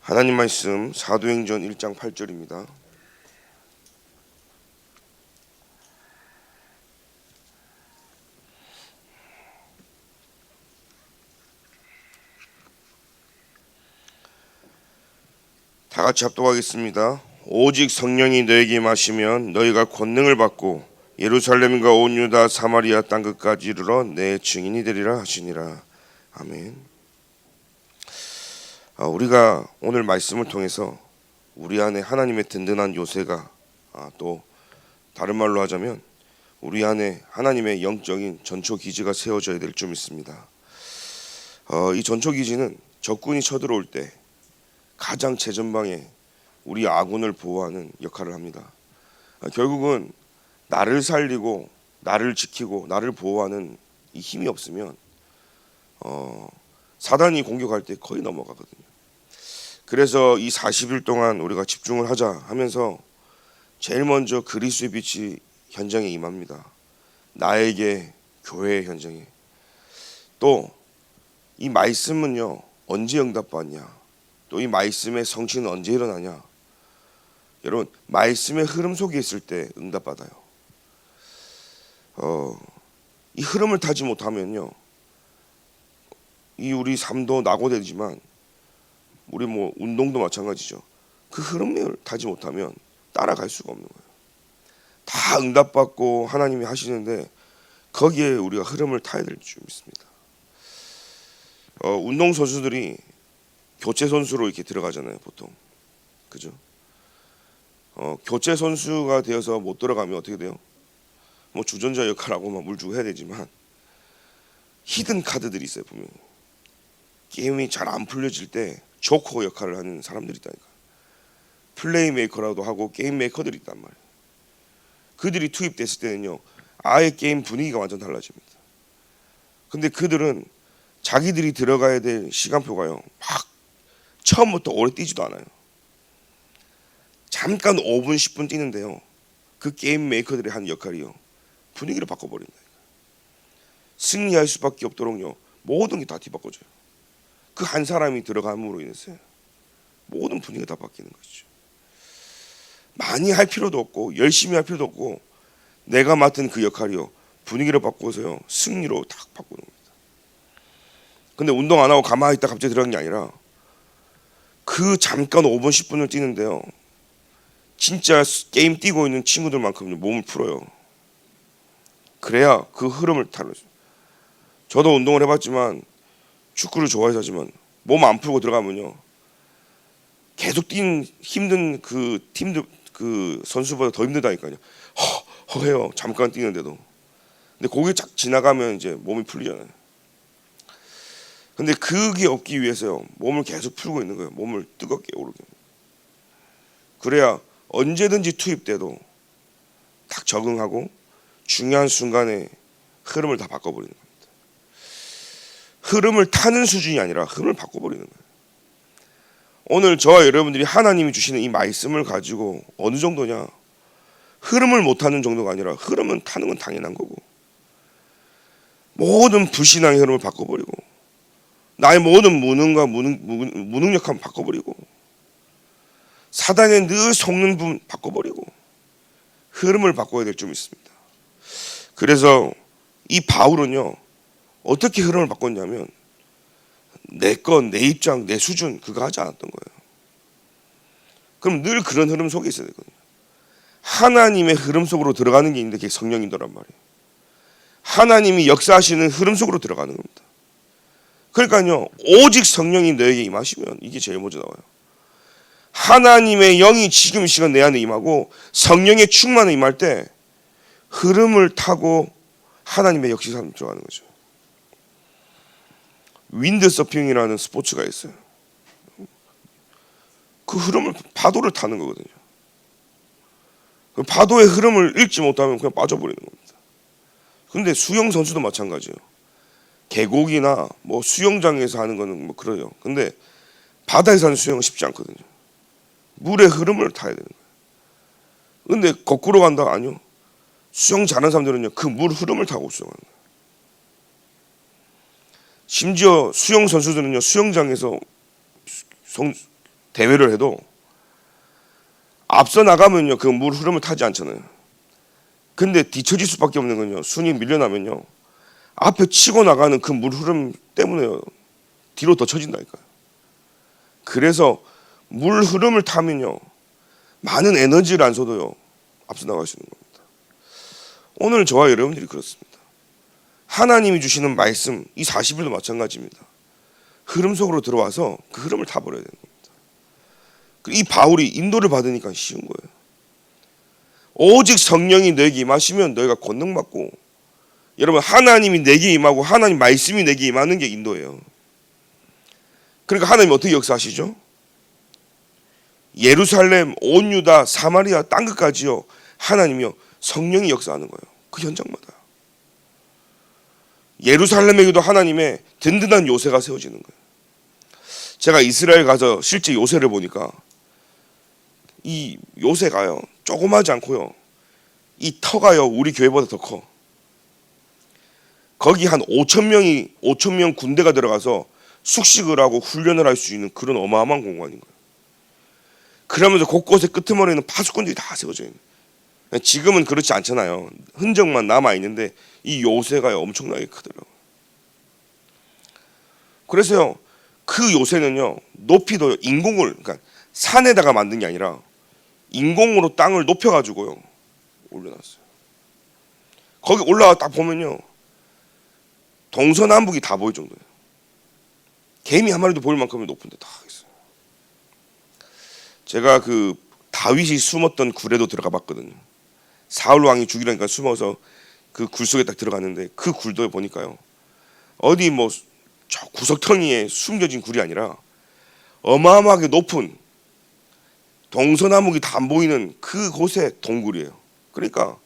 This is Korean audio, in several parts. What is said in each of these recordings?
하나님 말씀 사도행전 1장 8절입니다. 다 같이 합독하겠습니다. 오직 성령이 너에게 임하시면 너희가 권능을 받고 예루살렘과 온 유다 사마리아 땅 끝까지 이르러 내 증인이 되리라 하시니라. 아멘. 우리가 오늘 말씀을 통해서 우리 안에 하나님의 든든한 요새가 또 다른 말로 하자면 우리 안에 하나님의 영적인 전초기지가 세워져야 될 줄 믿습니다. 이 전초기지는 적군이 쳐들어올 때 가장 최전방에 우리 아군을 보호하는 역할을 합니다. 결국은 나를 살리고 나를 지키고 나를 보호하는 이 힘이 없으면 사단이 공격할 때 거의 넘어가거든요. 그래서 이 40일 동안 우리가 집중을 하자 하면서 제일 먼저 그리스도의 빛이 현장에 임합니다. 나에게, 교회의 현장에. 또 이 말씀은요 언제 응답받냐, 또 이 말씀의 성취는 언제 일어나냐. 여러분, 말씀의 흐름 속에 있을 때 응답받아요. 이 흐름을 타지 못하면요 이 우리 삶도 낙오되지만 우리 운동도 마찬가지죠. 그 흐름을 타지 못하면 따라갈 수가 없는 거예요. 다 응답받고 하나님이 하시는데 거기에 우리가 흐름을 타야 될 줄 믿습니다. 운동 선수들이 교체 선수로 이렇게 들어가잖아요, 보통. 그죠? 교체 선수가 되어서 못 들어가면 어떻게 돼요? 주전자 역할하고 물 주고 해야 되지만 히든 카드들이 있어요, 분명히. 게임이 잘 안 풀려질 때 조커 역할을 하는 사람들이 있다니까. 플레이메이커라도 하고 게임 메이커들이 있단 말이에요. 그들이 투입됐을 때는요 아예 게임 분위기가 완전 달라집니다. 근데 그들은 자기들이 들어가야 될 시간표가요 막 처음부터 오래 뛰지도 않아요. 잠깐 5분 10분 뛰는데요 그 게임 메이커들이 하는 역할이요 분위기를 바꿔버린다. 승리할 수밖에 없도록요 모든 게 다 뒤바꿔져요. 그 한 사람이 들어감으로 인해서 모든 분위기가 다 바뀌는 것이죠. 많이 할 필요도 없고 열심히 할 필요도 없고 내가 맡은 그 역할이요 분위기를 바꿔서요 승리로 딱 바꾸는 겁니다. 근데 운동 안 하고 가만히 있다 갑자기 들어간 게 아니라 그 잠깐 5분 10분을 뛰는데요 진짜 게임 뛰고 있는 친구들만큼 몸을 풀어요. 그래야 그 흐름을 타는 거죠. 저도 운동을 해봤지만 축구를 좋아해서 하지만 몸 안 풀고 들어가면요 계속 뛰는 힘든 그 팀들 그 선수보다 더 힘들다니까요. 허해요 잠깐 뛰는데도. 근데 거기 쫙 지나가면 이제 몸이 풀리잖아요. 근데 그게 없기 위해서요 몸을 계속 풀고 있는 거예요. 몸을 뜨겁게 오르게. 그래야 언제든지 투입돼도 딱 적응하고 중요한 순간에 흐름을 다 바꿔버리는 겁니다. 흐름을 타는 수준이 아니라 흐름을 바꿔버리는 거예요. 오늘 저와 여러분들이 하나님이 주시는 이 말씀을 가지고 어느 정도냐, 흐름을 못 타는 정도가 아니라 흐름은 타는 건 당연한 거고 모든 불신앙의 흐름을 바꿔버리고 나의 모든 무능과 무능력함 바꿔버리고 사단에 늘 속는 부분 바꿔버리고 흐름을 바꿔야 될 줄 믿습니다. 그래서 이 바울은요 어떻게 흐름을 바꿨냐면 내 것, 내 입장, 내 수준 그거 하지 않았던 거예요. 그럼 늘 그런 흐름 속에 있어야 되거든요. 하나님의 흐름 속으로 들어가는 게 있는데 그게 성령이더란 말이에요. 하나님이 역사하시는 흐름 속으로 들어가는 겁니다. 그러니까요 오직 성령이 너에게 임하시면 이게 제일 먼저 나와요. 하나님의 영이 지금 이 시간 내 안에 임하고 성령의 충만에 임할 때 흐름을 타고 하나님의 역사에 들어가는 거죠. 윈드서핑이라는 스포츠가 있어요. 그 흐름을 파도를 타는 거거든요. 그 파도의 흐름을 읽지 못하면 그냥 빠져버리는 겁니다. 근데 수영 선수도 마찬가지예요. 계곡이나 수영장에서 하는 거는 그래요. 근데 바다에서 하는 수영은 쉽지 않거든요. 물의 흐름을 타야 되는 거예요. 근데 거꾸로 간다? 아니요. 수영 잘하는 사람들은요 그 물 흐름을 타고 수영하는 거예요. 심지어 수영 선수들은요 수영장에서 대회를 해도 앞서 나가면요 그 물 흐름을 타지 않잖아요. 근데 뒤처질 수밖에 없는 건요, 순위 밀려나면요 앞에 치고 나가는 그 물 흐름 때문에요 뒤로 더 처진다니까요. 그래서 물 흐름을 타면요 많은 에너지를 안 써도요 앞서 나갈 수 있는 겁니다. 오늘 저와 여러분들이 그렇습니다. 하나님이 주시는 말씀, 이 40일도 마찬가지입니다. 흐름 속으로 들어와서 그 흐름을 타버려야 되는 겁니다. 이 바울이 인도를 받으니까 쉬운 거예요. 오직 성령이 너에게 임하시면 너희가 권능받고, 여러분 하나님이 내게 임하고 하나님 말씀이 내게 임하는 게 인도예요. 그러니까 하나님이 어떻게 역사하시죠? 예루살렘, 온 유다, 사마리아 땅 끝까지요 하나님이요 성령이 역사하는 거예요. 그 현장마다. 예루살렘에게도 하나님의 든든한 요새가 세워지는 거예요. 제가 이스라엘 가서 실제 요새를 보니까 이 요새가요 조그마하지 않고요 이 터가요 우리 교회보다 더 커. 거기 한 5천 명 군대가 들어가서 숙식을 하고 훈련을 할 수 있는 그런 어마어마한 공간인 거예요. 그러면서 곳곳에 끄트머리는 파수꾼들이 다 세워져 있는. 지금은 그렇지 않잖아요. 흔적만 남아 있는데 이 요새가 엄청나게 크더라고요. 그래서요 그 요새는요 높이도 인공을, 그러니까 산에다가 만든 게 아니라 인공으로 땅을 높여가지고요 올려놨어요. 거기 올라가 딱 보면요 동서남북이 다 보일 정도예요. 개미 한 마리도 보일 만큼 높은데 다 있어요. 제가 그 다윗이 숨었던 굴에도 들어가 봤거든요. 사울 왕이 죽이라니까 숨어서 그 굴 속에 딱 들어갔는데 그 굴도 보니까요 어디 뭐 저 구석텅이에 숨겨진 굴이 아니라 어마어마하게 높은 동서남북이 다 안 보이는 그곳에 동굴이에요. 그러니까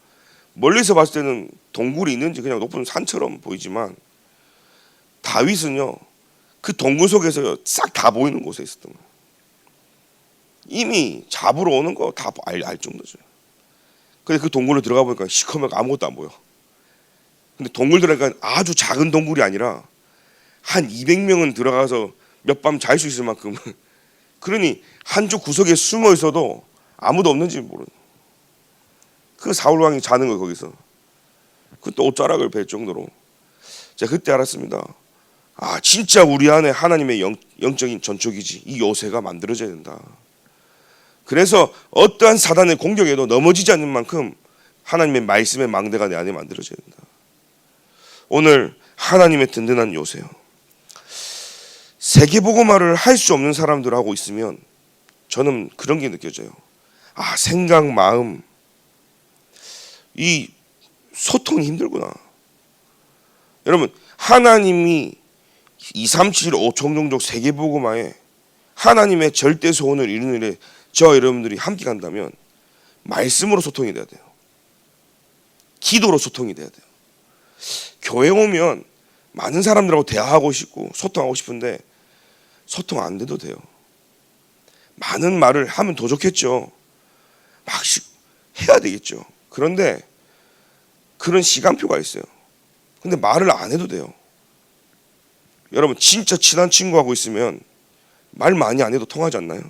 멀리서 봤을 때는 동굴이 있는지 그냥 높은 산처럼 보이지만 다윗은요 그 동굴 속에서 싹 다 보이는 곳에 있었던 거예요. 이미 잡으러 오는 거 다 알 정도죠. 근데 그 동굴에 들어가 보니까 시커멓고 아무것도 안 보여. 근데 동굴 들어가니까 아주 작은 동굴이 아니라 한 200명은 들어가서 몇 밤 잘 수 있을 만큼 그러니 한쪽 구석에 숨어 있어도 아무도 없는지 모르는. 그 사울 왕이 자는 거 거기서. 그때 옷자락을 벨 정도로. 제가 그때 알았습니다. 아 진짜 우리 안에 하나님의 영적인 전초기지 이 요새가 만들어져야 된다. 그래서 어떠한 사단의 공격에도 넘어지지 않는 만큼 하나님의 말씀의 망대가 내 안에 만들어져야 된다. 오늘 하나님의 든든한 요새요. 세계복음화를 할 수 없는 사람들하고 있으면 저는 그런 게 느껴져요. 아 생각, 마음 이 소통이 힘들구나. 여러분 하나님이 237 5총종족 세계복음화에 하나님의 절대 소원을 이루는 일에 저와 여러분들이 함께 간다면 말씀으로 소통이 돼야 돼요. 기도로 소통이 돼야 돼요. 교회 오면 많은 사람들하고 대화하고 싶고 소통하고 싶은데 소통 안 돼도 돼요. 많은 말을 하면 더 좋겠죠. 막 해야 되겠죠. 그런데 그런 시간표가 있어요. 근데 말을 안 해도 돼요. 여러분 진짜 친한 친구하고 있으면 말 많이 안 해도 통하지 않나요?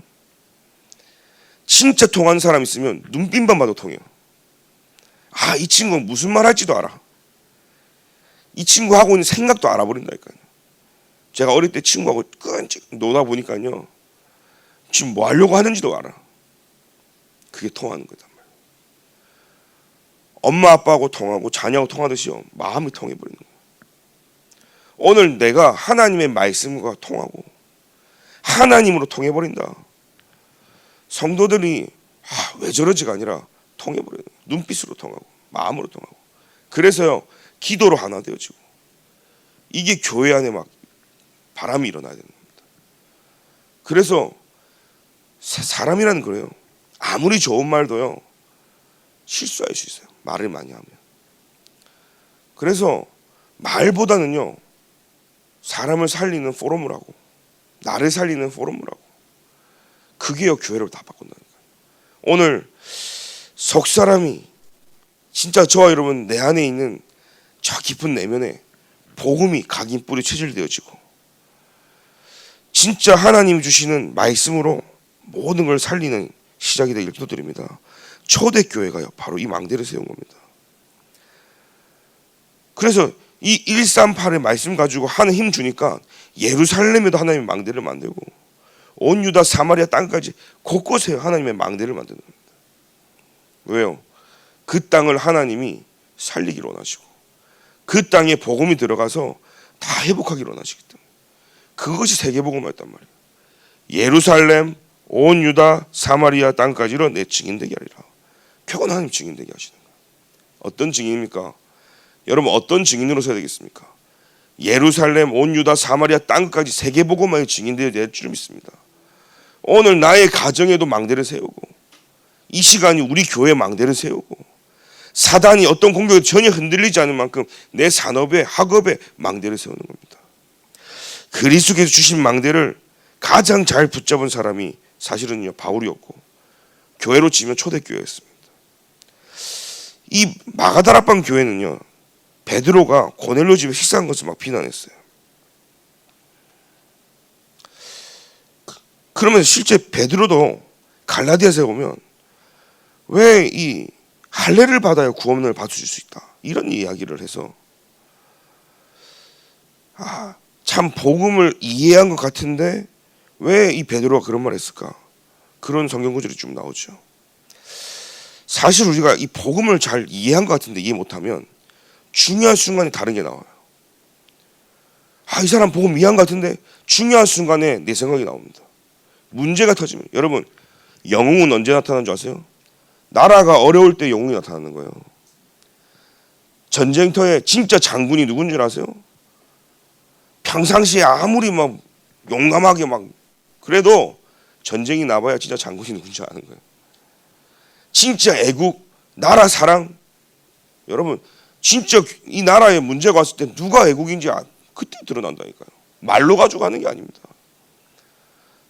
진짜 통하는 사람 있으면 눈빛만 봐도 통해요. 아, 이 친구는 무슨 말 할지도 알아. 이 친구 하고 있는 생각도 알아버린다니까요. 제가 어릴 때 친구하고 끈찍 놀다 보니까요 지금 뭐 하려고 하는지도 알아. 그게 통하는 거단 말이에요. 엄마 아빠하고 통하고 자녀하고 통하듯이요 마음이 통해버리는 거예요. 오늘 내가 하나님의 말씀과 통하고 하나님으로 통해버린다. 성도들이 왜 저러지가 아니라 통해버려요. 눈빛으로 통하고 마음으로 통하고. 그래서요 기도로 하나 되어지고. 이게 교회 안에 막 바람이 일어나야 되는 겁니다. 그래서 사람이라는 거예요. 아무리 좋은 말도요 실수할 수 있어요. 말을 많이 하면. 그래서 말보다는요 사람을 살리는 포럼을 하고 나를 살리는 포럼을 하고 그게요 교회를 다 바꾼다니까요. 오늘 속 사람이 진짜 저와 여러분 내 안에 있는 저 깊은 내면에 복음이 각인 뿌리 체질되어지고 진짜 하나님이 주시는 말씀으로 모든 걸 살리는 시작이 되길 기도드립니다. 초대교회가요 바로 이 망대를 세운 겁니다. 그래서 이 138의 말씀 가지고 하는 힘 주니까 예루살렘에도 하나님의 망대를 만들고 온 유다 사마리아 땅까지 곳곳에 하나님의 망대를 만드는 겁니다. 왜요? 그 땅을 하나님이 살리기를 원하시고 그 땅에 복음이 들어가서 다 회복하기를 원하시기 때문에 그것이 세계복음이었단 말이에요. 예루살렘 온 유다 사마리아 땅까지로 내 증인되게 하리라. 결국 하나님 증인되게 하시는 거예요. 어떤 증인입니까? 여러분 어떤 증인으로 서야 되겠습니까? 예루살렘 온 유다 사마리아 땅까지 세계복음의 증인되어야 될 줄 믿습니다. 오늘 나의 가정에도 망대를 세우고 이 시간이 우리 교회 망대를 세우고 사단이 어떤 공격에 전혀 흔들리지 않을 만큼 내 산업에 학업에 망대를 세우는 겁니다. 그리스도께서 주신 망대를 가장 잘 붙잡은 사람이 사실은요 바울이었고 교회로 치면 초대교회였습니다. 이 마가다락방 교회는요 베드로가 고넬료 집에 식사한 것을 막 비난했어요. 그러면서 실제 베드로도 갈라디아서에 보면 왜 이 할례를 받아야 구원을 받으실 수 있다 이런 이야기를 해서 참 복음을 이해한 것 같은데 왜 이 베드로가 그런 말을 했을까? 그런 성경 구절이 좀 나오죠. 사실 우리가 이 복음을 잘 이해한 것 같은데 이해 못하면 중요한 순간에 다른 게 나와요. 이 사람 복음 이해한 것 같은데 중요한 순간에 내 생각이 나옵니다. 문제가 터지면 여러분 영웅은 언제 나타나는 줄 아세요? 나라가 어려울 때 영웅이 나타나는 거예요. 전쟁터에 진짜 장군이 누군 줄 아세요? 평상시에 아무리 막 용감하게 막 그래도 전쟁이 나봐야 진짜 장군이 누군지 아는 거예요. 진짜 애국, 나라 사랑. 여러분 진짜 이 나라에 문제가 왔을 때 누가 애국인지 그때 드러난다니까요. 말로 가지고 하는 게 아닙니다.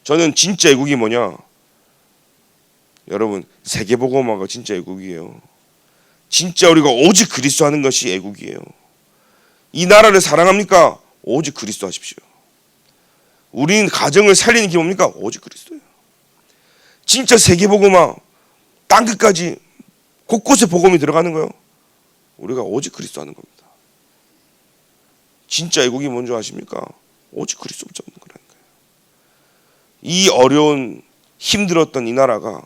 저는 진짜 애국이 뭐냐? 여러분 세계복음화가 진짜 애국이에요. 진짜 우리가 오직 그리스도 하는 것이 애국이에요. 이 나라를 사랑합니까? 오직 그리스도 하십시오. 우리는 가정을 살리는 게 뭡니까? 오직 그리스도예요. 진짜 세계복음화 땅끝까지 곳곳에 복음이 들어가는 거예요. 우리가 오직 그리스도 하는 겁니다. 진짜 애국이 뭔지 아십니까? 오직 그리스도 붙잡는 거라니까요. 이 어려운 힘들었던 이 나라가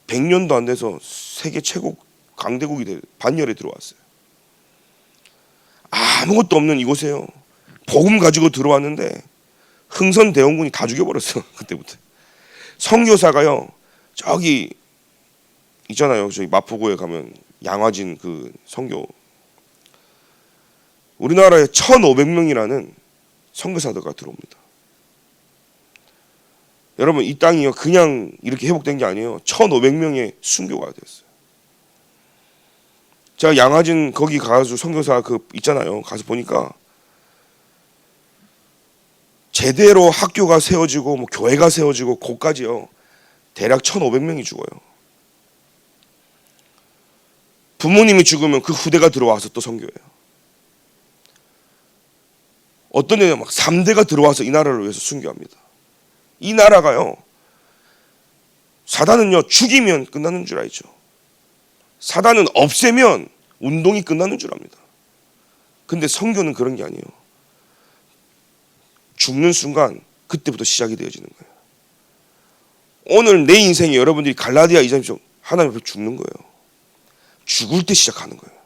100년도 안 돼서 세계 최고 강대국이 반열에 들어왔어요. 아무것도 없는 이곳에요. 복음 가지고 들어왔는데 흥선대원군이 다 죽여버렸어. 그때부터. 선교사가요. 저기 있잖아요. 저기 마포구에 가면 양화진 그 선교. 우리나라에 1,500명이라는 선교사들가 들어옵니다. 여러분 이 땅이요 그냥 이렇게 회복된 게 아니에요. 1,500명의 순교가 됐어요. 제가 양화진 거기 가서 선교사 그 있잖아요. 가서 보니까 제대로 학교가 세워지고 뭐 교회가 세워지고 거기까지요. 대략 1,500명이 죽어요. 부모님이 죽으면 그 후대가 들어와서 또 선교해요. 어떤 애는 막 3대가 들어와서 이 나라를 위해서 순교합니다. 이 나라가요. 사단은요. 죽이면 끝나는 줄 알죠. 사단은 없애면 운동이 끝나는 줄 압니다. 근데 선교는 그런 게 아니에요. 죽는 순간 그때부터 시작이 되어지는 거예요. 오늘 내 인생에 여러분들이 갈라디아 2장처럼 하나님 앞에 죽는 거예요. 죽을 때 시작하는 거예요.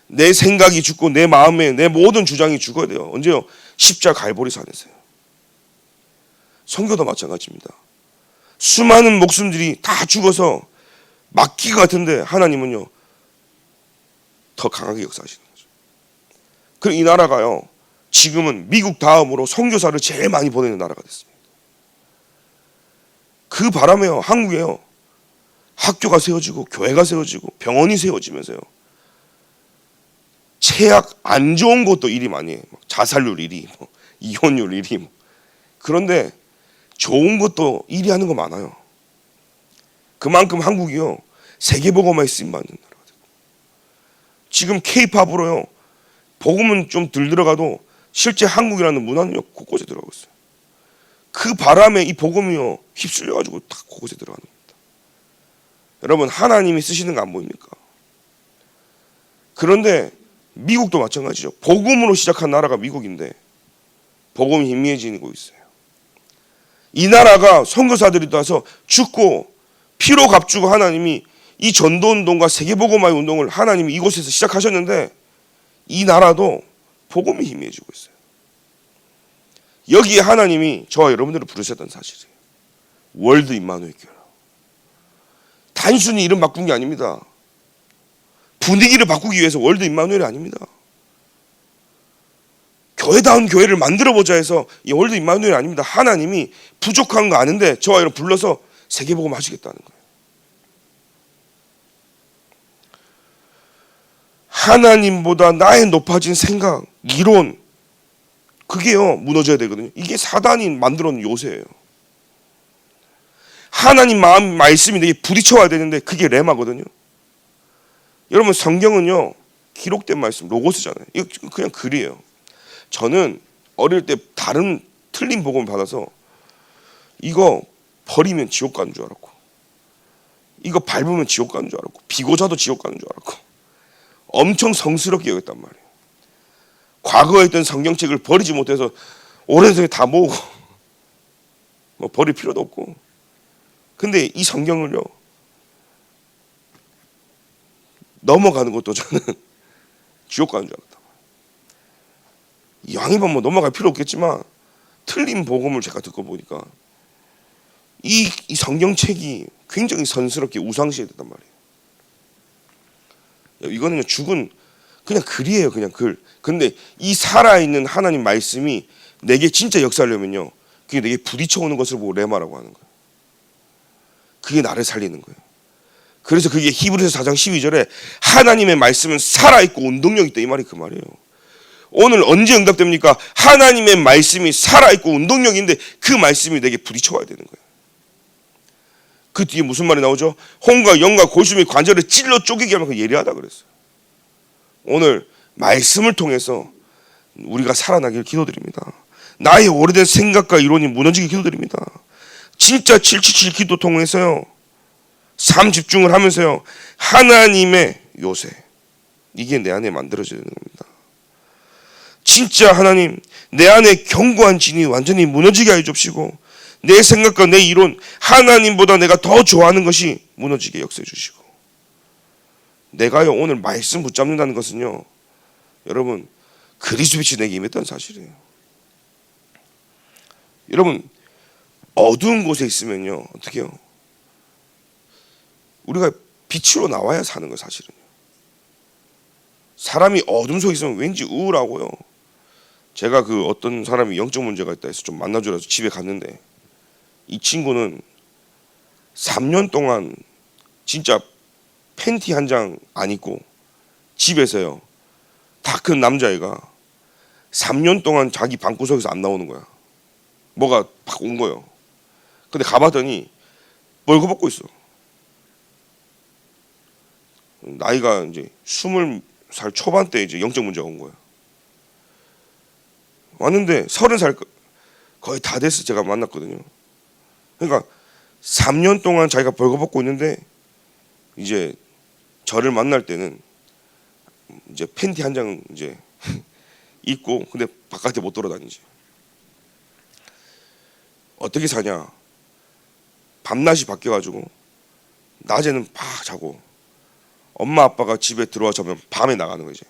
내 생각이 죽고 내 마음에 내 모든 주장이 죽어야 돼요. 언제요? 십자가 갈보리 산에서요. 선교도 마찬가지입니다. 수많은 목숨들이 다 죽어서 막기 같은데 하나님은요 더 강하게 역사하시는 거죠. 그리고 이 나라가요 지금은 미국 다음으로 선교사를 제일 많이 보내는 나라가 됐습니다. 그 바람에요 한국에요 학교가 세워지고 교회가 세워지고 병원이 세워지면서요 최악 안 좋은 것도 일이 많이 해요. 자살률 1위, 이혼율 1위. 그런데 좋은 것도 일이 하는 거 많아요. 그만큼 한국이요 세계복음화에 쓰임받는 나라가 되고 지금 K-팝으로요 복음은 좀 덜 들어가도 실제 한국이라는 문화는요 곳곳에 들어가고 있어요. 그 바람에 이 복음이요 휩쓸려가지고 딱 그곳에 들어가는 겁니다. 여러분, 하나님이 쓰시는 거 안 보입니까? 그런데 미국도 마찬가지죠. 복음으로 시작한 나라가 미국인데 복음이 희미해지고 있어요. 이 나라가 선교사들이 와서 죽고 피로 값주고 하나님이 이 전도운동과 세계복음화의 운동을 하나님이 이곳에서 시작하셨는데 이 나라도 복음이 희미해지고 있어요. 여기에 하나님이 저와 여러분들을 부르셨던 사실이에요. 월드 임마누엘 교회. 단순히 이름 바꾼 게 아닙니다. 분위기를 바꾸기 위해서 월드 임마누엘이 아닙니다. 교회다운 교회를 만들어보자 해서 이 월드 임마누엘이 아닙니다. 하나님이 부족한 거 아는데 저와 여러분 불러서 세계복음 하시겠다는 거예요. 하나님보다 나의 높아진 생각, 이론, 그게요 무너져야 되거든요. 이게 사단이 만들어 놓은 요새예요. 하나님 마음 말씀이 되게 부딪혀와야 되는데 그게 레마거든요. 여러분, 성경은요 기록된 말씀 로고스잖아요. 이거 그냥 글이에요. 저는 어릴 때 다른 틀린 복음을 받아서 이거 버리면 지옥 가는 줄 알았고, 이거 밟으면 지옥 가는 줄 알았고, 비고자도 지옥 가는 줄 알았고 엄청 성스럽게 여겼단 말이에요. 과거에 있던 성경책을 버리지 못해서 오랜 세월 다 모으고 뭐 버릴 필요도 없고, 근데 이 성경을요 넘어가는 것도 저는 지옥 가는 줄 알았다. 양이면 뭐 넘어갈 필요 없겠지만 틀린 복음을 제가 듣고 보니까 이 성경책이 굉장히 선스럽게 우상시했단 말이에요. 이거는 죽은 그냥 글이에요. 그냥 글. 근데 이 살아있는 하나님 말씀이 내게 진짜 역사하려면요 그게 내게 부딪혀오는 것을 보고 레마라고 하는 거예요. 그게 나를 살리는 거예요. 그래서 그게 히브리서 4장 12절에 하나님의 말씀은 살아있고 운동력이 있다 이 말이 그 말이에요. 오늘 언제 응답됩니까? 하나님의 말씀이 살아있고 운동력인데 그 말씀이 내게 부딪혀와야 되는 거예요. 그 뒤에 무슨 말이 나오죠? 혼과 영과 골수및 관절을 찔러 쪼개게 하면 그 예리하다 그랬어요. 오늘 말씀을 통해서 우리가 살아나길 기도드립니다. 나의 오래된 생각과 이론이 무너지길 기도드립니다. 진짜 777 기도 통해서요 삶 집중을 하면서요 하나님의 요새, 이게 내 안에 만들어져야 되는 겁니다. 진짜 하나님, 내 안에 견고한 진이 완전히 무너지게 해 주시고 내 생각과 내 이론, 하나님보다 내가 더 좋아하는 것이 무너지게 역사해 주시고, 내가요 오늘 말씀 붙잡는다는 것은요 여러분 그리스도 빛이 내게 임했다는 사실이에요. 여러분, 어두운 곳에 있으면요 어떻게 해요? 우리가 빛으로 나와야 사는 거예요. 사실은요. 사람이 어둠 속에 있으면 왠지 우울하고요. 제가 그 어떤 사람이 영적 문제가 있다 해서 좀 만나주라 해서 집에 갔는데 이 친구는 3년 동안 진짜 팬티 한 장 안 입고 집에서요 다 큰 남자애가 3년 동안 자기 방구석에서 안 나오는 거야. 뭐가 팍 온 거예요. 근데 가봤더니 벌거벗고 있어. 나이가 이제 20살 초반때 이제 영적 문제가 온 거야. 왔는데 30살 거의 다 됐어. 제가 만났거든요. 그러니까 3년 동안 자기가 벌거벗고 있는데 이제 저를 만날 때는 이제 팬티 한 장 이제 입고 근데 바깥에 못 돌아다니지. 어떻게 사냐? 밤낮이 바뀌어가지고 낮에는 팍 자고 엄마 아빠가 집에 들어와 자면 밤에 나가는 거지.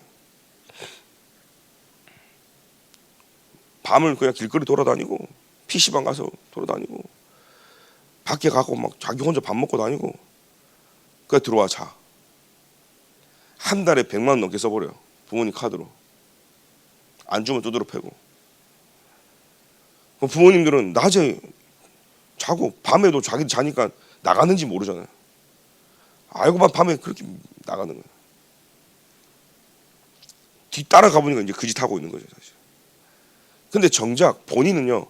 밤을 그냥 길거리 돌아다니고 PC방 가서 돌아다니고 밖에 가고 막 자기 혼자 밥 먹고 다니고 그래 들어와 자. 한 달에 100만 원 넘게 써버려요. 부모님 카드로. 안 주면 두드러 패고. 부모님들은 낮에 자고 밤에도 자기 자니까 나가는지 모르잖아요. 알고 봐 밤에 그렇게 나가는 거예요. 뒤 따라가 보니까 이제 그 짓 하고 있는 거죠 사실. 근데 정작 본인은요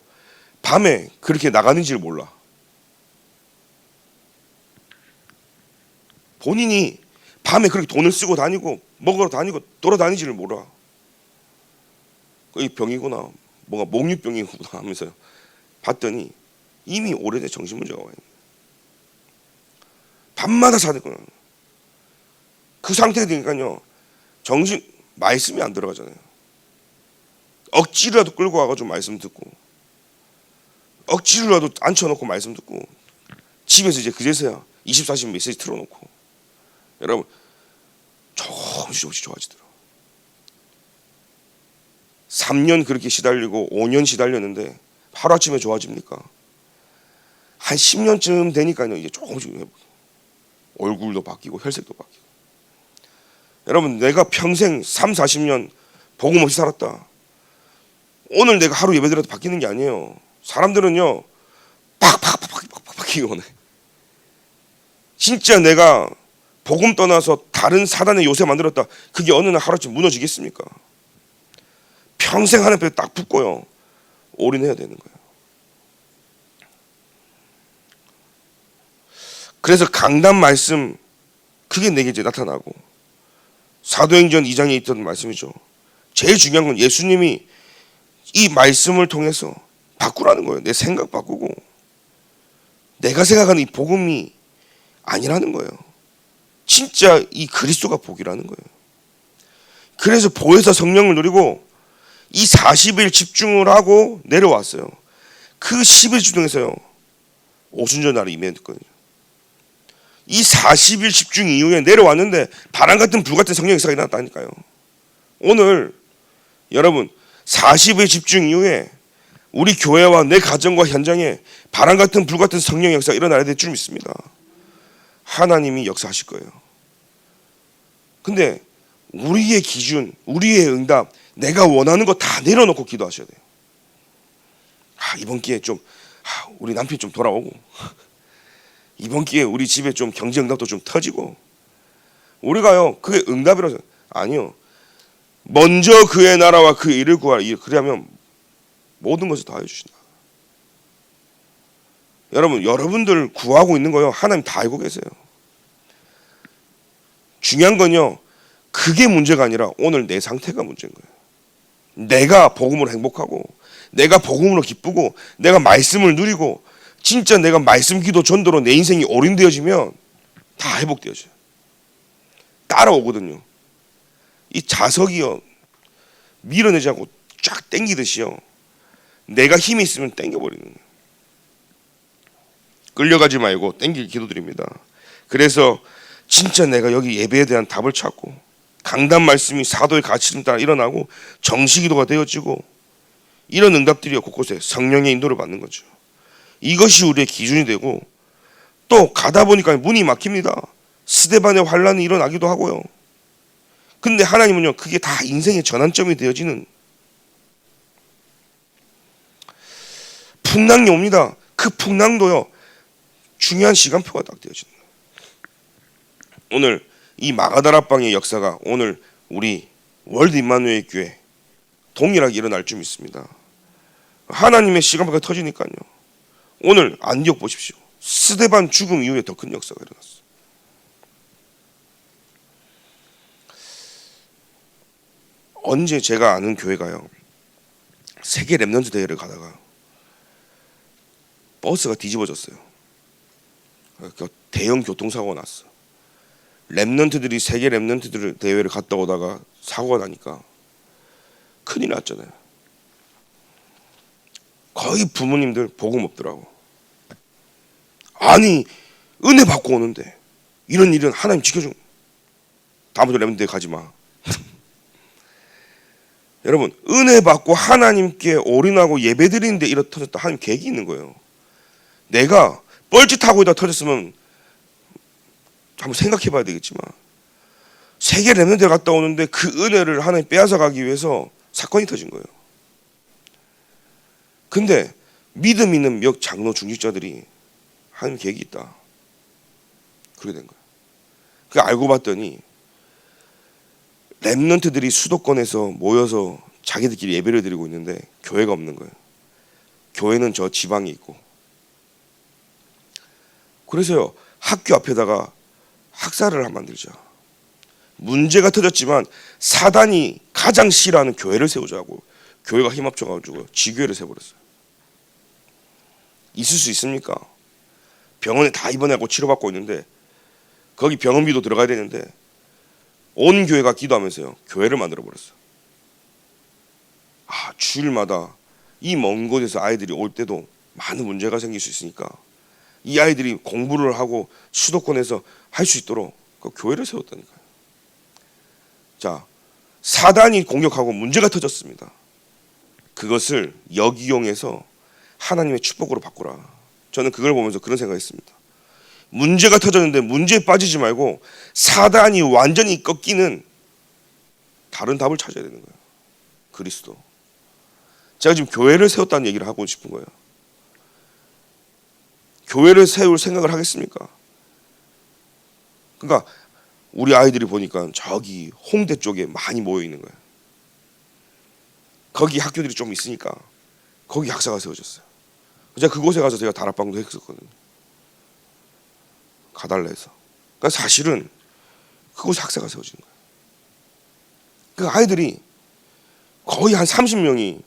밤에 그렇게 나가는지를 몰라. 본인이 밤에 그렇게 돈을 쓰고 다니고 먹으러 다니고 돌아다니지를 몰라. 이 병이구나, 뭔가 목류병이구나 하면서요 봤더니 이미 오래된 정신문제가 와 있는 거예요. 밤마다 사는 거예요. 그 상태가 되니까요, 말씀이 안 들어가잖아요. 억지로라도 끌고 와가지고 말씀 듣고, 억지로라도 앉혀놓고 말씀 듣고, 집에서 이제 그제서야 24시간 메시지 틀어놓고, 여러분 조금씩 좋아지더라고요. 3년 그렇게 시달리고 5년 시달렸는데 하루아침에 좋아집니까? 한 10년쯤 되니까요, 이제 조금씩 얼굴도 바뀌고 혈색도 바뀌고. 여러분, 내가 평생 3, 40년 복음 없이 살았다. 오늘 내가 하루 예배드려도 바뀌는 게 아니에요. 사람들은요, 팍팍 바뀌거든. 진짜 내가 복음 떠나서 다른 사단의 요새 만들었다. 그게 어느 날 하루아침 무너지겠습니까? 평생 하나님 앞에 딱 붙고요, 올인해야 되는 거예요. 그래서 강단 말씀, 그게 내게 이제 나타나고, 사도행전 2장에 있던 말씀이죠. 제일 중요한 건 예수님이 이 말씀을 통해서 바꾸라는 거예요. 내 생각 바꾸고, 내가 생각하는 이 복음이 아니라는 거예요. 진짜 이 그리스도가 복이라는 거예요. 그래서 보혜사 성령을 누리고 이 40일 집중을 하고 내려왔어요. 그 10일 집중해서요, 오순절 날에 임했거든요. 이 40일 집중 이후에 내려왔는데 바람 같은 불 같은 성령 역사가 일어났다니까요. 오늘 여러분 40일 집중 이후에 우리 교회와 내 가정과 현장에 바람 같은 불 같은 성령 역사가 일어나야 될 줄 믿습니다. 하나님이 역사하실 거예요. 근데 우리의 기준, 우리의 응답, 내가 원하는 거 다 내려놓고 기도하셔야 돼요. 이번 기회에 좀 우리 남편이 좀 돌아오고, 이번 기회에 우리 집에 좀 경제 응답도 좀 터지고, 우리가요 그게 응답이라서 아니요. 먼저 그의 나라와 그의 일을 구하라. 그러면 모든 것을 다 해주신다. 여러분들 구하고 있는 거요, 하나님 다 알고 계세요. 중요한 건요, 그게 문제가 아니라 오늘 내 상태가 문제인 거예요. 내가 복음으로 행복하고, 내가 복음으로 기쁘고, 내가 말씀을 누리고, 진짜 내가 말씀 기도 전도로 내 인생이 올인되어지면 다 회복되어져요. 따라오거든요. 이 자석이요, 밀어내지 않고 쫙 당기듯이요, 내가 힘이 있으면 당겨버리는 거예요. 끌려가지 말고 당길 기도드립니다. 그래서 진짜 내가 여기 예배에 대한 답을 찾고, 강단 말씀이 사도의 가르침 따라 일어나고 정식기도가 되어지고, 이런 응답들이 곳곳에 성령의 인도를 받는 거죠. 이것이 우리의 기준이 되고, 또 가다 보니까 문이 막힙니다. 스데반의 환란이 일어나기도 하고요. 근데 하나님은요, 그게 다 인생의 전환점이 되어지는 풍랑이 옵니다. 그 풍랑도요, 중요한 시간표가 딱 되어지는 거예요. 오늘 이 마가다라방의 역사가 오늘 우리 월드 임마누엘 교회 동일하게 일어날 줄 믿습니다. 하나님의 시간표가 터지니까요, 오늘 안디옥 보십시오. 스데반 죽음 이후에 더 큰 역사가 일어났어요. 언제 제가 아는 교회가요, 세계 랩넌트 대회를 가다가 버스가 뒤집어졌어요. 대형 교통사고가 났어. 랩넌트들이 세계 랩넌트들 대회를 갔다 오다가 사고가 나니까 큰일 났잖아요. 거의 부모님들 복음 없더라고. 아니, 은혜 받고 오는데 이런 일은 하나님 지켜준. 다음부터 랩넌트 대회 가지 마. 여러분, 은혜 받고 하나님께 올인하고 예배드리는데 이렇게 터졌다. 하나님 계획이 있는 거예요. 내가 뻘짓하고 있다 터졌으면 한번 생각해 봐야 되겠지만, 세계 랩넌트에 갔다 오는데 그 은혜를 하나님 빼앗아 가기 위해서 사건이 터진 거예요. 근데 믿음 있는 몇 장로 중직자들이 하나님 계획이 있다, 그렇게 된 거예요. 그 알고 봤더니 랩넌트들이 수도권에서 모여서 자기들끼리 예배를 드리고 있는데 교회가 없는 거예요. 교회는 저 지방에 있고. 그래서요, 학교 앞에다가 학살을 한번 만들자. 문제가 터졌지만 사단이 가장 싫어하는 교회를 세우자고 교회가 힘 합쳐가지고 지교회를 세워버렸어요. 있을 수 있습니까? 병원에 다 입원하고 치료받고 있는데 거기 병원비도 들어가야 되는데 온 교회가 기도하면서요 교회를 만들어 버렸어요. 주일마다 이 먼 곳에서 아이들이 올 때도 많은 문제가 생길 수 있으니까 이 아이들이 공부를 하고 수도권에서 할 수 있도록 그 교회를 세웠다니까요. 자, 사단이 공격하고 문제가 터졌습니다. 그것을 역이용해서 하나님의 축복으로 바꾸라. 저는 그걸 보면서 그런 생각했습니다. 문제가 터졌는데 문제에 빠지지 말고 사단이 완전히 꺾이는 다른 답을 찾아야 되는 거예요. 그리스도. 제가 지금 교회를 세웠다는 얘기를 하고 싶은 거예요. 교회를 세울 생각을 하겠습니까? 그러니까 우리 아이들이 보니까 저기 홍대 쪽에 많이 모여 있는 거예요. 거기 학교들이 좀 있으니까 거기 학사가 세워졌어요. 제가 그곳에 가서 제가 다락방도 했었거든요. 가달라 해서. 그러니까 사실은 그곳에 학사가 세워지는 거예요. 그 아이들이 거의 한 30명이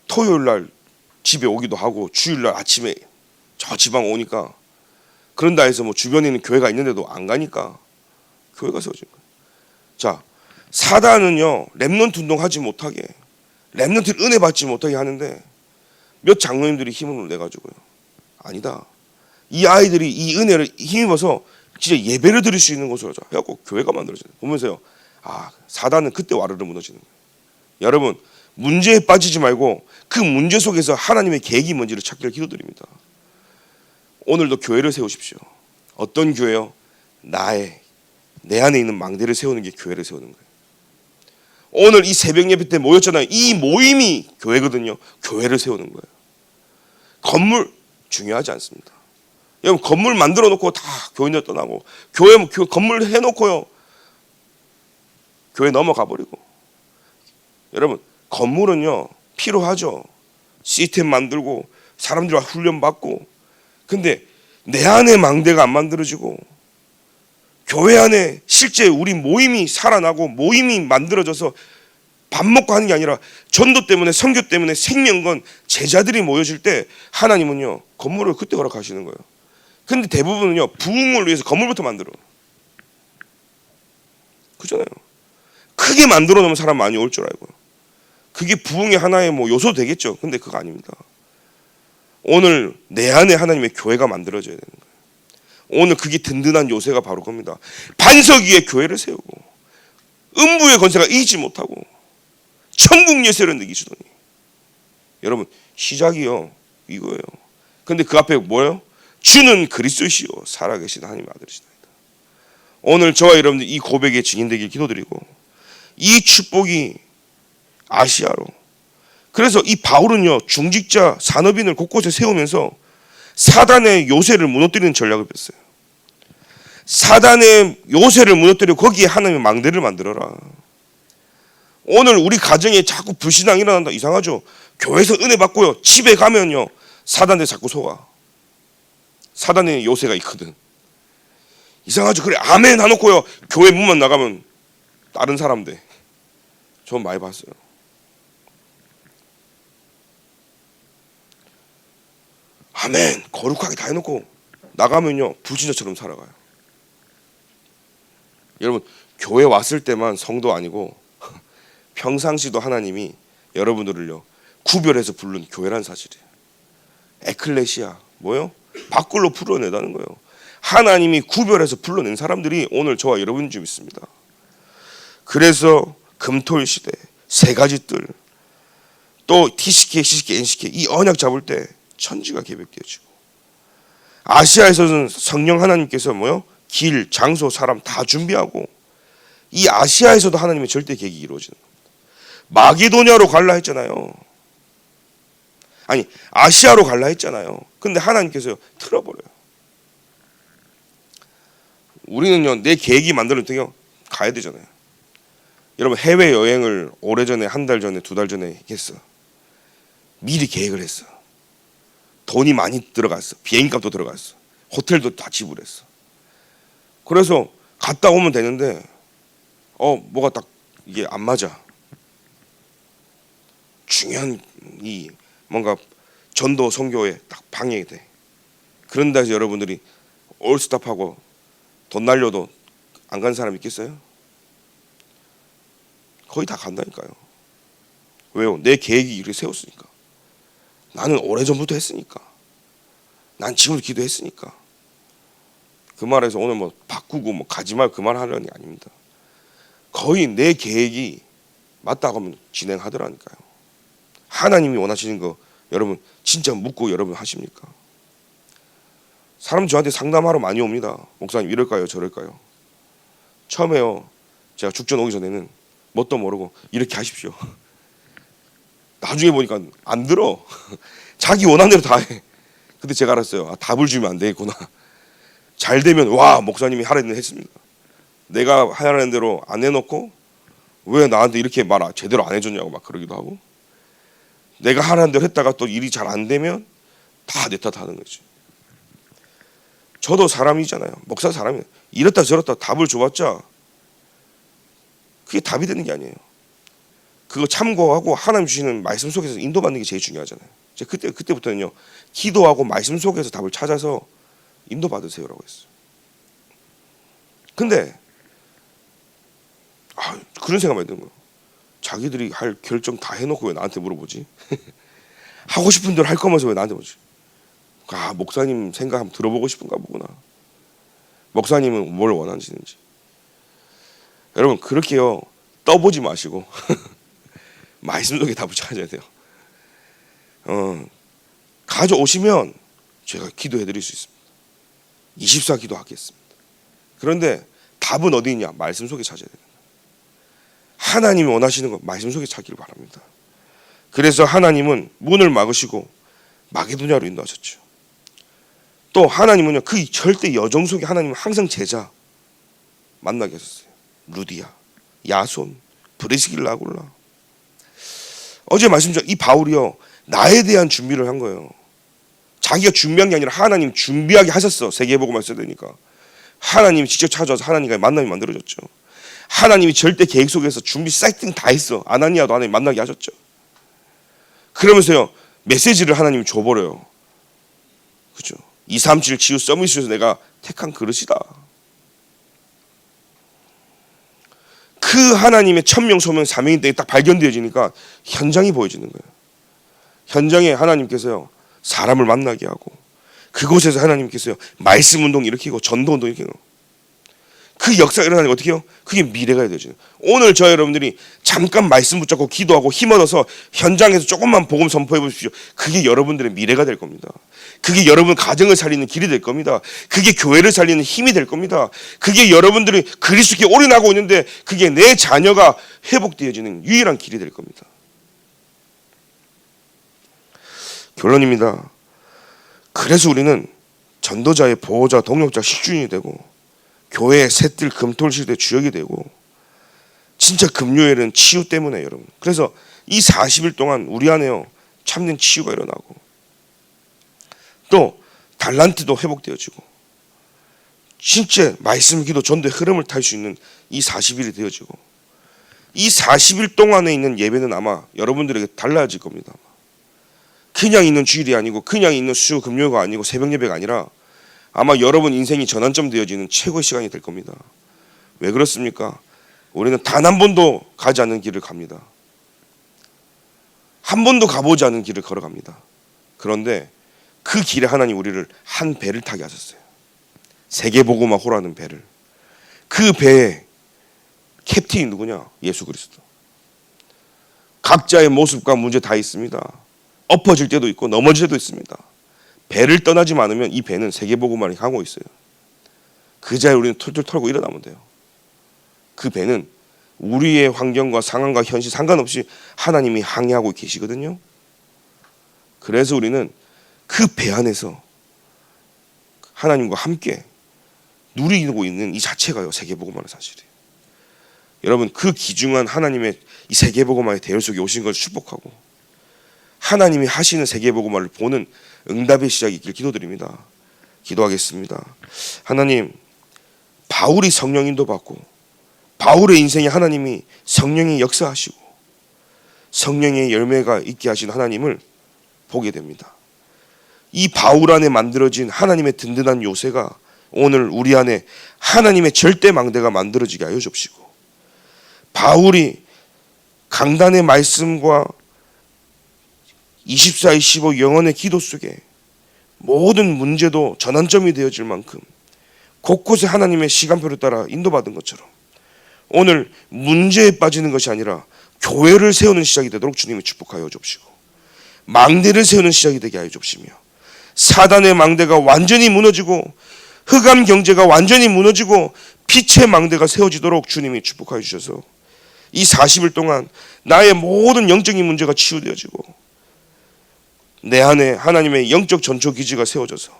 토요일 날 집에 오기도 하고 주일 날 아침에 저 지방 오니까 그런다 해서 뭐 주변에 있는 교회가 있는데도 안 가니까 교회가 세워진 거예요. 자, 사단은요 렘넌트 운동하지 못하게 렘넌트를 은혜 받지 못하게 하는데 몇 장로님들이 힘을 내가지고요. 아니다. 이 아이들이 이 은혜를 힘입어서 진짜 예배를 드릴 수 있는 곳으로 하자. 해갖고 교회가 만들어져요. 보면서요. 사단은 그때 와르르 무너지는 거예요. 여러분 문제에 빠지지 말고 그 문제 속에서 하나님의 계획이 뭔지를 찾기를 기도드립니다. 오늘도 교회를 세우십시오. 어떤 교회요? 내 안에 있는 망대를 세우는 게 교회를 세우는 거예요. 오늘 이 새벽 예배 때 모였잖아요. 이 모임이 교회거든요. 교회를 세우는 거예요. 건물 중요하지 않습니다. 여러분 건물 만들어 놓고 다 교인들 떠나고 교회 건물 해놓고요 교회 넘어가 버리고. 여러분 건물은요 필요하죠. 시스템 만들고 사람들과 훈련 받고. 근데 내 안에 망대가 안 만들어지고 교회 안에 실제 우리 모임이 살아나고 모임이 만들어져서 밥 먹고 하는 게 아니라 전도 때문에 선교 때문에 생명건 제자들이 모여질 때 하나님은요 건물을 그때 허락하시는 거예요. 근데 대부분은요 부흥을 위해서 건물부터 만들어. 그잖아요. 크게 만들어 놓으면 사람 많이 올 줄 알고요. 그게 부흥의 하나의 뭐 요소 되겠죠. 근데 그거 아닙니다. 오늘 내 안에 하나님의 교회가 만들어져야 되는 거예요. 오늘 그게 든든한 요새가 바로 겁니다. 반석 위에 교회를 세우고 음부의 권세가 이기지 못하고 천국 예세를 느끼시더니. 여러분 시작이요 이거예요. 근데 그 앞에 뭐예요? 주는 그리스도시요 살아계신 하나님의 아들이시다. 오늘 저와 여러분들 이 고백에 증인되길 기도드리고 이 축복이 아시아로. 그래서 이 바울은요 중직자 산업인을 곳곳에 세우면서 사단의 요새를 무너뜨리는 전략을 뺐어요. 사단의 요새를 무너뜨려 거기에 하나님의 망대를 만들어라. 오늘 우리 가정에 자꾸 불신앙이 일어난다. 이상하죠. 교회에서 은혜 받고요 집에 가면요 사단에 자꾸 속아. 사단의 요새가 있거든. 이상하죠. 그래 아멘 하놓고요 교회 문만 나가면 다른 사람 돼. 전 많이 봤어요. 아멘 거룩하게 다 해놓고 나가면요 불신자처럼 살아가요. 여러분 교회 왔을 때만 성도 아니고 평상시도 하나님이 여러분들을요 구별해서 부른 교회란 사실이에요. 에클레시아 뭐요? 밖으로 풀어내다는 거예요. 하나님이 구별해서 불러낸 사람들이 오늘 저와 여러분 중 있습니다. 그래서 금토일 시대 세 가지 뜰 또 TCK, CCK, NCK 이 언약 잡을 때 천지가 계획되어지고 아시아에서는 성령 하나님께서 뭐요? 길, 장소, 사람 다 준비하고 이 아시아에서도 하나님의 절대 계획이 이루어지는 겁니다. 마게도냐로 갈라 했잖아요. 아니 아시아로 갈라 했잖아요. 근데 하나님께서 틀어버려요. 우리는요 내 계획이 만들어지면 가야 되잖아요. 여러분 해외여행을 오래전에 한 달 전에 두 달 전에 했어. 미리 계획을 했어. 돈이 많이 들어갔어. 비행값도 들어갔어. 호텔도 다 지불했어. 그래서 갔다 오면 되는데 뭐가 딱 이게 안 맞아. 중요한 이 뭔가 전도 선교에 딱 방해돼. 그런다 해서 여러분들이 올스탑하고 돈 날려도 안 간 사람 있겠어요? 거의 다 간다니까요. 왜요? 내 계획이 이렇게 세웠으니까. 나는 오래전부터 했으니까. 난 지금도 기도했으니까. 그 말에서 오늘 뭐 바꾸고 뭐 가지 말 그 말 하려는 게 아닙니다. 거의 내 계획이 맞다고 하면 진행하더라니까요. 하나님이 원하시는 거 여러분 진짜 묻고 여러분 하십니까? 사람 저한테 상담하러 많이 옵니다. 목사님 이럴까요 저럴까요? 처음에요 제가 죽전 오기 전에는 뭣도 모르고 이렇게 하십시오. 나중에 보니까 안 들어. 자기 원하는 대로 다 해. 근데 제가 알았어요. 아, 답을 주면 안 되겠구나. 잘 되면 와 목사님이 하라는 했습니다. 내가 하라는 대로 안 해놓고 왜 나한테 이렇게 말 제대로 안 해줬냐고 막 그러기도 하고, 내가 하라는 대로 했다가 또 일이 잘 안 되면 다 내 탓하는 거지. 저도 사람이잖아요. 목사 사람이에요. 이랬다 저랬다 답을 줘봤자 그게 답이 되는 게 아니에요. 그거 참고하고 하나님 주시는 말씀 속에서 인도받는 게 제일 중요하잖아요. 그때부터는요 기도하고 말씀 속에서 답을 찾아서 인도받으세요라고 했어요. 근데 그런 생각만 드는 거예요. 자기들이 할 결정 다 해놓고 왜 나한테 물어보지? 하고 싶은 대로 할 거면서 왜 나한테 물어보지? 목사님 생각 한번 들어보고 싶은가 보구나. 목사님은 뭘 원하시는지. 여러분 그렇게요 떠보지 마시고 말씀 속에 답을 찾아야 돼요. 가져오시면 제가 기도해 드릴 수 있습니다. 24 기도하겠습니다. 그런데 답은 어디 있냐? 말씀 속에 찾아야 됩니다. 하나님이 원하시는 거 말씀 속에 찾기를 바랍니다. 그래서 하나님은 문을 막으시고 마게도냐로 인도하셨죠. 또 하나님은요 그 절대 여정 속에 하나님은 항상 제자 만나게 하셨어요. 루디아, 야손, 브리스길라, 아굴라. 어제 말씀드린 이 바울이요 나에 대한 준비를 한 거예요. 자기가 준비한 게 아니라 하나님 준비하게 하셨어. 세계복음을 써야 되니까 하나님이 직접 찾아와서 하나님과의 만남이 만들어졌죠. 하나님이 절대 계획 속에서 준비 세팅 다 했어. 아나니아도 하나님 만나게 하셨죠. 그러면서요 메시지를 하나님이 줘버려요. 그죠? 237 치유 서밋에서 내가 택한 그릇이다. 그 하나님의 천명 소명 사명이 딱 발견되어지니까 현장이 보여지는 거예요. 현장에 하나님께서요 사람을 만나게 하고 그곳에서 하나님께서요 말씀 운동 일으키고 전도 운동 일으키고 그 역사가 일어나니까 어떻게 해요? 그게 미래가 되어지는 거예요. 오늘 저 여러분들이 잠깐 말씀 붙잡고 기도하고 힘 얻어서 현장에서 조금만 복음 선포해 보십시오. 그게 여러분들의 미래가 될 겁니다. 그게 여러분 가정을 살리는 길이 될 겁니다. 그게 교회를 살리는 힘이 될 겁니다. 그게 여러분들이 그리스도께 올인하고 있는데 그게 내 자녀가 회복되어지는 유일한 길이 될 겁니다. 결론입니다. 그래서 우리는 전도자의 보호자, 동역자, 식주인이 되고 교회의 셋들 금토일시대 주역이 되고 진짜 금요일은 치유 때문에 여러분. 그래서 이 40일 동안 우리 안에요 참된 치유가 일어나고 또 달란트도 회복되어지고 진짜 말씀 기도 전도의 흐름을 탈 수 있는 이 40일이 되어지고 이 40일 동안에 있는 예배는 아마 여러분들에게 달라질 겁니다. 그냥 있는 주일이 아니고 그냥 있는 수 금요일가 아니고 새벽 예배가 아니라 아마 여러분 인생이 전환점 되어지는 최고의 시간이 될 겁니다. 왜 그렇습니까? 우리는 단 한 번도 가지 않는 길을 갑니다. 한 번도 가보지 않은 길을 걸어갑니다. 그런데 그 길에 하나님 우리를 한 배를 타게 하셨어요. 세계복음화 호라는 배를. 그 배에 캡틴이 누구냐? 예수 그리스도. 각자의 모습과 문제 다 있습니다. 엎어질 때도 있고 넘어질 때도 있습니다. 배를 떠나지 않으면 이 배는 세계복음화를 가고 있어요. 그 자리에 우리는 툴툴 털고 일어나면 돼요. 그 배는 우리의 환경과 상황과 현실 상관없이 하나님이 항해하고 계시거든요. 그래서 우리는 그 배 안에서 하나님과 함께 누리고 있는 이 자체가요 세계복음화의 사실이에요. 여러분 그 귀중한 하나님의 이 세계복음화의 대열 속에 오신 걸 축복하고 하나님이 하시는 세계복음화를 보는 응답의 시작이 있길 기도드립니다. 기도하겠습니다. 하나님, 바울이 성령 인도받고 바울의 인생에 하나님이 성령이 역사하시고 성령의 열매가 있게 하신 하나님을 보게 됩니다. 이 바울 안에 만들어진 하나님의 든든한 요새가 오늘 우리 안에 하나님의 절대 망대가 만들어지게 하여 줍시고, 바울이 강단의 말씀과 24-25 영혼의 기도 속에 모든 문제도 전환점이 되어질 만큼 곳곳에 하나님의 시간표를 따라 인도받은 것처럼 오늘 문제에 빠지는 것이 아니라 교회를 세우는 시작이 되도록 주님이 축복하여 줍시고, 망대를 세우는 시작이 되게 하여 줍시며, 사단의 망대가 완전히 무너지고 흑암 경제가 완전히 무너지고 빛의 망대가 세워지도록 주님이 축복하여 주셔서 이 40일 동안 나의 모든 영적인 문제가 치유되어지고 내 안에 하나님의 영적 전초기지가 세워져서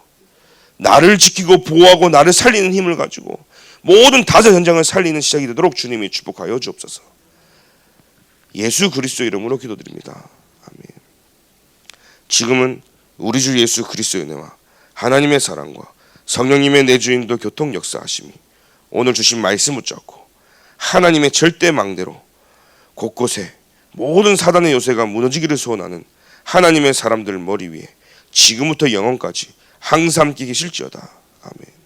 나를 지키고 보호하고 나를 살리는 힘을 가지고 모든 다자 현장을 살리는 시작이 되도록 주님이 축복하여 주옵소서. 예수 그리스도 이름으로 기도드립니다. 아멘. 지금은 우리 주 예수 그리스도의 은혜와 하나님의 사랑과 성령님의 내주인도 교통 역사하심이 오늘 주신 말씀 붙잡고 하나님의 절대 망대로 곳곳에 모든 사단의 요새가 무너지기를 소원하는 하나님의 사람들 머리 위에 지금부터 영원까지 항상 끼기 실지어다. 아멘.